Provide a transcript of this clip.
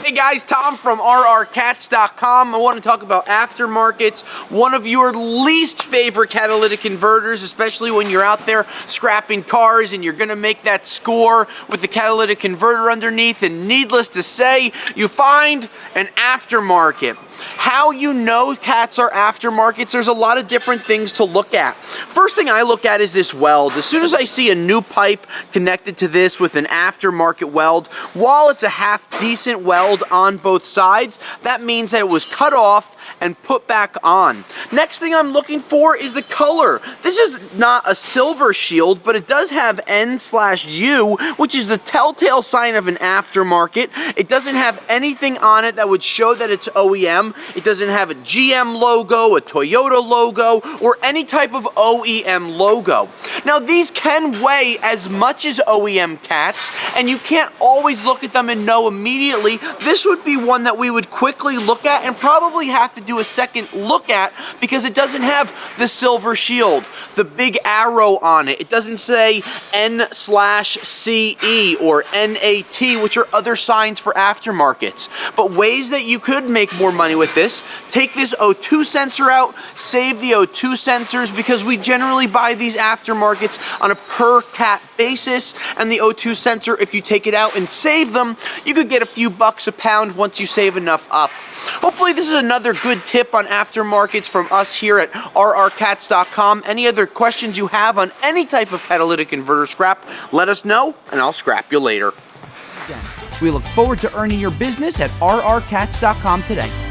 Hey guys, Tom from rrcats.com. I want to talk about aftermarkets, one of your least favorite catalytic converters, especially when you're out there scrapping cars and you're going to make that score with the catalytic converter underneath, and needless to say, you find an aftermarket. How you know cats are aftermarkets, there's a lot of different things to look at. First thing I look at is this weld. As soon as I see a new pipe connected to this with an aftermarket weld, while it's a half decent weld on both sides, that means that it was cut off and put back on. Next thing I'm looking for is the color. This is not a silver shield, but it does have N/U, which is the telltale sign of an aftermarket. It doesn't have anything on it that would show that it's OEM. It doesn't have a GM logo, a Toyota logo, or any type of OEM logo. Now these can weigh as much as OEM cats, and you can't always look at them and know immediately. This would be one that we would quickly look at and probably have to do a second look at because it doesn't have the silver shield, the big arrow on it. It doesn't say N/CE or NAT, which are other signs for aftermarkets. But ways that you could make more money with this: take this O2 sensor out, save the O2 sensors, because we generally buy these aftermarkets on a per cat basis, and the O2 sensor, if you take it out and save them, you could get a few bucks a pound once you save enough up. Hopefully this is another good tip on aftermarkets from us here at rrcats.com. Any other questions you have on any type of catalytic converter scrap, let us know and I'll scrap you later. We look forward to earning your business at rrcats.com today.